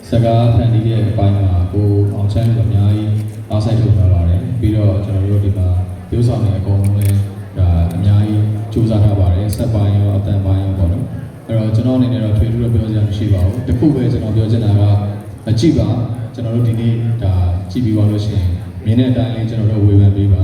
စကားဖန်တီးတဲ့အပိုင်းမှာကိုအောင်ချမ်းတို့အများကြီးအားဆိုင်လုပ်ထားပါတယ်ပြီးတော့ကျွန်တော်တို့ဒီမှာပြောဆောင်နေအကုန်လုံးလည်းဒါအများကြီးစူးစမ်းထားပါတယ်ဆက်ပိုင်းရောအတန်ပိုင်းရောပေါ့နော်အဲ့တော့ကျွန်တော်အနေနဲ့တော့ထွေထူးတော့ပြောစရာမရှိပါဘူးတခုပဲကျွန်တော်ပြောချင်တာကအကြည့်ပါကျွန်တော်တို့ဒီနေ့ဒါကြည့်ပြီးသွားလို့ရှိရင်မြင်တဲ့အတိုင်းလေးကျွန်တော်တို့ဝေဖန်ပေးပါ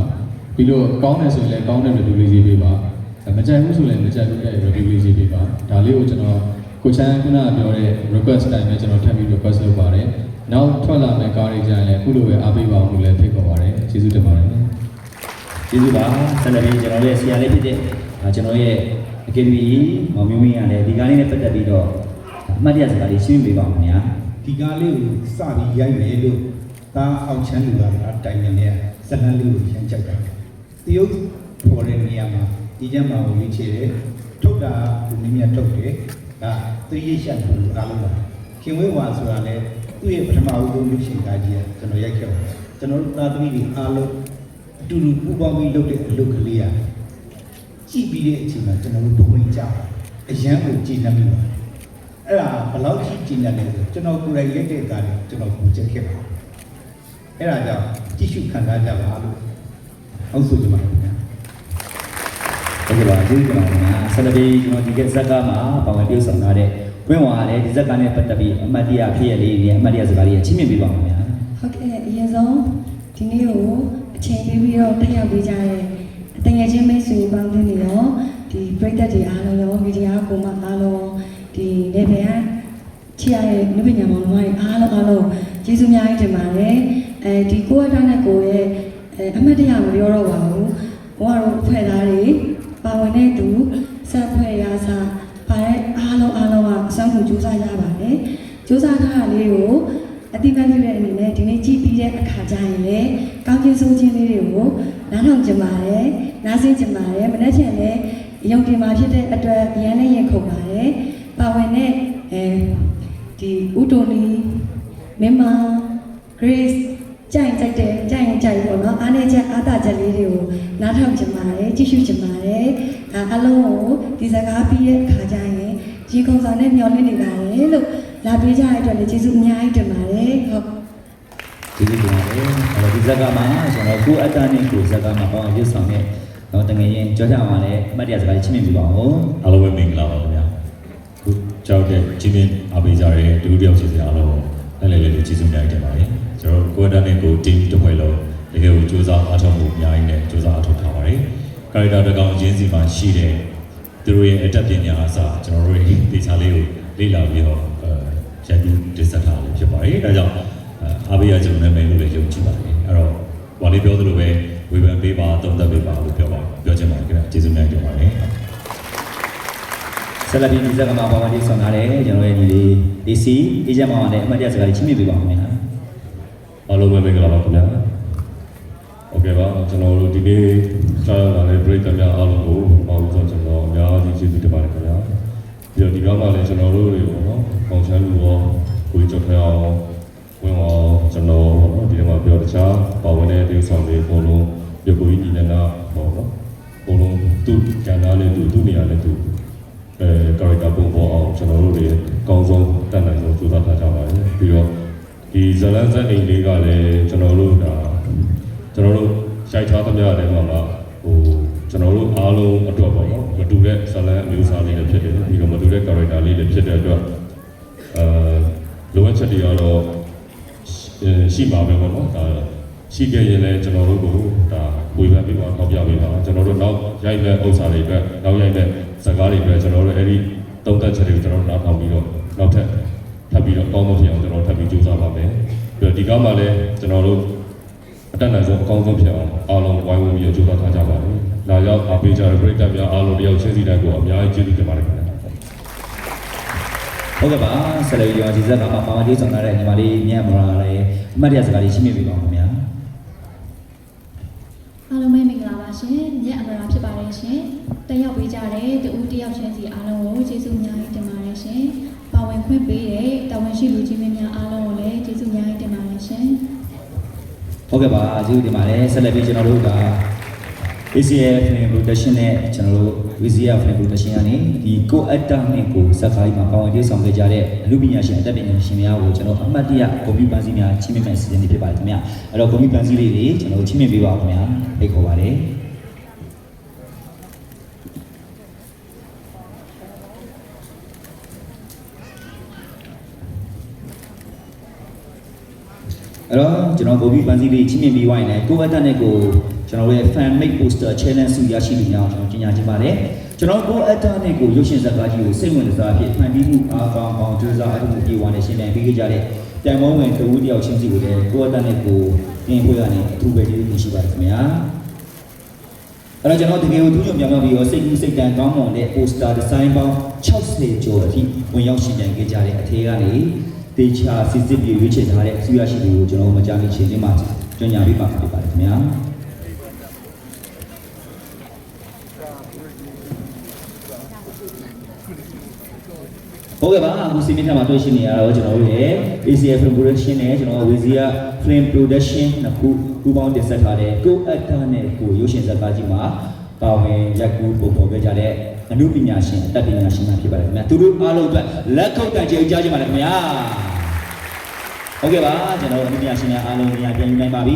ပြီးတော့ကောင်းတယ်ဆိုရင်လည်းကောင်းတဲ့ review လေးရေးပေးပါမကြိုက်ဘူးဆိုလည်းမကြိုက်ဘူးတဲ့ review လေးရေးပေးပါဒါလေးကိုကျွန်တော်ကိုချမ်းခုနကပြောတဲ့ request တိုင်းပဲကျွန်တော်ထပ်ပြီး request လုပ်ပါတယ်နောက်ထွက်လာမယ့်ကားတွေကြရင်လည်းအခုလိုပဲအားပေးပါအောင်လို့လည်းဖိတ်ခေါ်ပါတယ်ကျေးဇူးတင်ပါတယ်ကျေးဇူးပါဆက်လက်ပြီးကျွန်တော်ရဲ့ဆရာလေးဖြစ်တဲ့ကျွန်တော်ရဲ့အကယ်ဒမီမောင်မျိုးမင်းကလည်းဒီကားလေးနဲ့ပတ်သက်ပြီးတော့အမှတ်တရစကားလေးရှင်းပြပါဦးခင်ဗျာဒီကားလေးကိုစပြီးရိုက်မယ်လို့တာအောင်ချမ်းလူကတိုင်နေတယ်ဇလန်းလေးကိုရမ်းကြိုက်တာတရုတ်ပေါ်တဲ့နေရာမှာဒီကျမ်းမာကိုရွေးချယ်တယ်ထုတ်တာလူမင်းများထုတ်တယ်ဒါသတိရရှက်ဖို့အားလုံးပါခင်ဝဲဝါဆိုတာလည်းသူ့ရဲ့ပထမဦးဆုံးလူရှင်ကားကြီးကကျွန်တော်ရိုက်ခဲ့ပါတယ်ကျွန်တော်တို့သားသမီးတွေအားလုံးအတူတူပူးပေါင်းပြီးလုပ်တဲ့အလုပ်ကလေးရကြည့်ပြီးတဲ့အချိန်မှာကျွန်တော်တို့ပုံဝင်ကြအရန်ကိုကြည်နေပြီအဲ့ဒါဘယ်လောက်ရှိကြည်နေလဲဆိုကျွန်တော်ကိုယ်တိုင်ရိုက်တဲ့ကားလေးကျွန်တော်ကိုချက်ခဲ့ပါအဲ့ဒါကြောင့်ကြည့်ရှုခံစားကြပါလို့ဟုတ်ဆိုကြပါခင်ဗျာဟုတ်ကဲ့ပါကျေးဇူးတင်ပါတယ်ခင်ဗျာဆက်လက်ပြီးကျွန်တော်ဒီကဇက်ကားမှာပါဝင်ပြုဆောင်ထားတဲ့ဝင်းဝါလည်းဒီဇက်ကားနဲ့ပတ်သက်ပြီးအမှတ်တရဖြစ်ရလေးနဲ့အမှတ်တရစကားလေးချင်းမြင်ပေးပါဦးခင်ဗျာဟုတ်ကဲ့အရင်ဆုံးဒီနေ့ကိုအချိန်ပေးပြီးတော့တက်ရောက်ပေးကြတဲ့တငယ်ချင်းမိတ်ဆွေပေါင်းသင်းတွေရောဒီပရိသတ်တွေအားလုံးရောမီဒီယာကိုမှအားလုံးဒီလေဗယ်ကချီရတဲ့လူပညာမောင်နှမတွေအားလုံးကျေးဇူးများကြီးတင်ပါတယ်ဒီကိုရထားတဲ့ကိုရဲ့အမှတ်တရမပြောတော့ပါဘူးဘဝတော့ဖွဲ့သားတွေပါဝင်တဲ့သူဆက်ဖွဲ့ရာစားပါတဲ့အားလုံးကအဆောင်ကိုကြိုးစားရပါတယ်ကြိုးစားထားတာလေးကိုအတိအကျပြတဲ့အနေနဲ့ဒီနေ့ကြည့်ပြီးတဲ့အခါကျရင်လည်းကောင်းကျိုးဆိုးခြင်းလေးတွေကိုနားထောင်ကြပါတယ်နားဆင်ကြပါတယ်မနေ့ကလည်းရုံတင်မှာဖြစ်တဲ့အတွက်ရန်နဲ့ရင်ခုန်ပါတယ်ပါဝင်တဲ့ဒီဦးတိုနီမင်းမ Grace ကြိုက်တဲ့ကြိုက်ပေါ့နော်အားနေချက်အားတာချက်လေးတွေကိုနားထောင်ကြပါတယ်ကြည့်ရှုကြပါတယ်အလုံးကိုဒီစကားပြီးတဲ့အခါကျရင်ရေကုန်ဆောင်နဲ့မျောလင့်နေပါတယ်လို့လာပေးကြတဲ့အတွက်လည်းကျေးဇူးအများကြီးတင်ပါတယ်ဟုတ်ကျေးဇူးတင်ပါတယ်ဒီဇက်ကားမှာကျွန်တော်ကိုအတန်းနဲ့ကိုဇက်ကားမှာပေါင်းရွတ်ဆောင်တဲ့တော့တကယ်ရင်ကြောကြအောင်လည်းအမှတ်တရစကားချင်းမြင်ပြပါဦးအားလုံးပဲမင်္ဂလာပါခင်ဗျာခုကြောက်တဲ့ချင်းမြင်အားပေးကြတဲ့ဒုတိယရှိစရာအားလုံးလည်းလည်းကျေးဇူးများတင်ပါတယ်ကျွန်တော်ကိုအတန်းနဲ့ကို team တစ်ဖွဲ့လုံးတကယ်ကိုစူးစမ်းအားထုတ်မှုအများကြီးနဲ့စူးစမ်းအားထုတ်ထားပါတယ်ကာရီတာတကောင်ချင်းစီမှာရှိတဲ့သူတို့ရဲ့အတတ်ပညာအစားကျွန်တော်တို့ရဲ့ဒေသလေးကိုလေ့လာပြီးတော့ရန်သူတင်ဆက်ထားလို့ဖြစ်ပါတယ်ဒါကြောင့်အားပေးရကျွန်တော်နာမည်လို့လည်းယုံကြည်ပါတယ်အဲ့တော့ဘာလေးပြောသလိုပဲဝေဖန်ပေးပါသုံးသပ်ပေးပါလို့ပြောချင်ပါတယ်ခင်ဗျာကျေးဇူးများတင်ပါတယ်ဆက်လက်ပြီးဒီဇက်ကားမှာပါဝင်ဆောင်ထားတဲ့ကျွန်တော်ရဲ့ညီလေးဒီစီအေဂျင့်မောင်နဲ့အမှတ်တရစကားလေးချင်းမြင်ပေးပါဦးခင်ဗျာအားလုံးပဲမင်္ဂလာပါခင်ဗျာโอเคပါကျွန်တော်တို့ဒီနေ့ကြားရတဲ့ break ကများအားလုံးကိုပေါ့ဆိုကျွန်တော်အများကြီးကျေးဇူးတင်ပါတယ်ခင်ဗျာပြီးတော့ဒီကောင်မှလည်းကျွန်တော်တို့တွေပေါ့နော်ပေါင်ချမ်းလူရောကိုကြီးကျော်ဖျားအောင်ဝင်အောင်ကျွန်တော်ပေါ့နော်ဒီမှာပြောတခြားပါဝင်တဲ့ဒေသဆောင်တွေအကုန်လုံးပြကိုကြီးညီနေတာပေါ့နော်အကုန်လုံးသူ့ကဏ္ဍလေးသူ့နေရာလေးသူကာရီတာပုံပေါ်အောင်ကျွန်တော်တို့တွေအကောင်းဆုံးတတ်နိုင်ဆုံးကြိုးစားထားကြပါတယ်ပြီးတော့ဒီဇလန်ဇက်အိမ်လေးကလည်းကျွန်တော်တို့ရှိုက်ထားသမျှတဲ့မှာကျွန်တော်တို့အားလုံးအတွက်ပေါ့နော်မတူတဲ့ဇလန်အမျိုးအစားလေးတွေဖြစ်တယ်ပြီးတော့မတူတဲ့ character လေးတွေဖြစ်တဲ့အတွက်လိုအပ်ချက်တွေကတော့ရှိပါပဲပေါ့နော်ဒါရှိခဲ့ရင်လည်းကျွန်တော်တို့ကိုဒါဝေဖန်ပြီးတော့ထောက်ပြပေးပါကျွန်တော်တို့နောက်ရိုက်တဲ့ဥစ္စာတွေအတွက်နောက်ရိုက်တဲ့ဇာတ်ကားတွေအတွက်ကျွန်တော်တို့အဲ့ဒီသုံးသပ်ချက်တွေကိုကျွန်တော်တို့နားထောင်ပြီးတော့နောက်ထပ်ထပ်ပြီးတော့ကောင်းမွန်ဖြစ်အောင်ကျွန်တော်ထပ်ပြီးကြိုးစားပါမယ်ပြီးတော့ဒီကားမှာလည်းကျွန်တော်တို့အတက်နိုင်ဆုံးအကောင်းဆုံးဖြစ်အောင်အားလုံးဝိုင်းဝန်းပြီးကြိုးစားထားကြပါမယ်။လာရောက်အားပေးကြတဲ့ပရိသတ်များအားလုံးတယောက်ချင်းစီတိုင်းကိုအများကြီးကျေးဇူးတင်ပါတယ်ခင်ဗျာ။ဟုတ်ကဲ့ပါဆက်လက်ပြီးဒီဇက်ကားမှာပါဝင်ဆောင်ထားတဲ့ညီမလေးမြတ်မောင်လည်းအမှတ်တရစကားလေးရှင်းပြပေးပါဦးခင်ဗျာအားလုံးပဲမင်္ဂလာပါရှင်မြတ်အမရာဖြစ်ပါတယ်ရှင်တက်ရောက်ပေးကြတဲ့တူတယောက်ချင်းစီအားလုံးကိုကျေးဇူးများကြီးတင်ပါတယ်ရှင်ပါဝင်ခွင့်ပေးတဲ့တာဝန်ရှိလူကြီးမင်းများအားလုံးကိုလည်းကျေးဇူးများကြီးတင်ပါတယ်ရှင်ဟုတ်ကဲ့ပါကျေးဇူးတင်ပါတယ်ဆက်လက်ပြီးကျွန်တော်တို့က ACF Film Production နဲ့ကျွန်တော်တို့ Vizia Film Production ကနေဒီကိုအက်တာနဲ့ကိုဇက်ကားကြီးမှာပါဝင်တည်ဆောင်ခဲ့ကြတဲ့အမှုပညာရှင်အတတ်ပညာရှင်များကိုကျွန်တော်အမှတ်တရဂုဏ်ပြုပန်းစည်းများချီးမြှင့်မယ့်အစီအစဉ်လေးဖြစ်ပါတယ်ခင်ဗျအဲ့တော့ဂုဏ်ပြုပန်းစည်းလေးတွေကျွန်တော်တို့ချီးမြှင့်ပေးပါဦးခင်ဗျာဖိတ်ခေါ်ပါတယ်အဲ့တော့ကျွန်တော်ဂုဏ်ပြုပန်းစည်းလေးချီးမြှင့်ပေးဝိုင်းနေကိုအက်တာနဲ့ကိုကျွန်တော်ရဲ့ fan made poster challenge ဆုရရှိပြီးအောင်ကျွန်တော်ကြီးညာချင်ပါတယ်ကျွန်တော်ကိုအက်တာနဲ့ကိုရုပ်ရှင်ဇာတ်ကားကြီးကိုစိတ်ဝင်စားဖြစ်ဖန်တီးမှုအားကောင်းအောင်ကြိုးစားအမှုပြေဝါနဲ့ရှင်းလင်းပေးခဲ့ကြတဲ့တန်မောင်းဝင်တဝူးတယောက်ချင်းစီကိုလည်းကိုအက်တာနဲ့ကိုတင်ဖွဲ့ရနေအထူးပဲကျေးဇူးတင်ရှိပါတယ်ခင်ဗျာအဲ့တော့ကျွန်တော်တကယ်ကိုသူ့ကြောင့်ပြောင်းပြီးတော့စိတ်ကူးစိတ်တန်ကောင်းမွန်တဲ့ poster design ပေါင်း60ကျော်အထိဝင်ရောက်ရှင်းလင်းခဲ့ကြတဲ့အထည်ကနေတေချာစစ်စစ်ပြေရွေးချယ်ထားတဲ့အစိုးရရှိသူကိုကျွန်တော်မကြားမိချင်းချင်းမှကြော်ညာပြီးပါဖြစ်ပါတယ်ခင်ဗျာဟုတ်ကဲ့ပါအခုစီမင်းထမှာတွေ့ရှိနေရတော့ကျွန်တော်တို့ရဲ့ ACF Film Production နဲ့ကျွန်တော် Vizia Film Production နှစ်ခုပူးပေါင်းတင်ဆက်ထားတဲ့ကိုအက်တာနဲ့ကိုရုပ်ရှင်ဇာတ်ကားကြီးမှာပါဝင်ရက်ကူပုံဖော်ခဲ့ကြတဲ့အမှုပညာရှင်အတတ်ပညာရှင်များဖြစ်ပါတယ်ခင်ဗျာသူတို့အားလုံးအတွက်လက်ခုပ်တန်ကြေးကြားချင်ပါတယ်ခင်ဗျာဟုတ်ကဲ့ပါကျွန်တော်အမှုပညာရှင်များအားလုံးပြန်ယူနိုင်ပါပြီ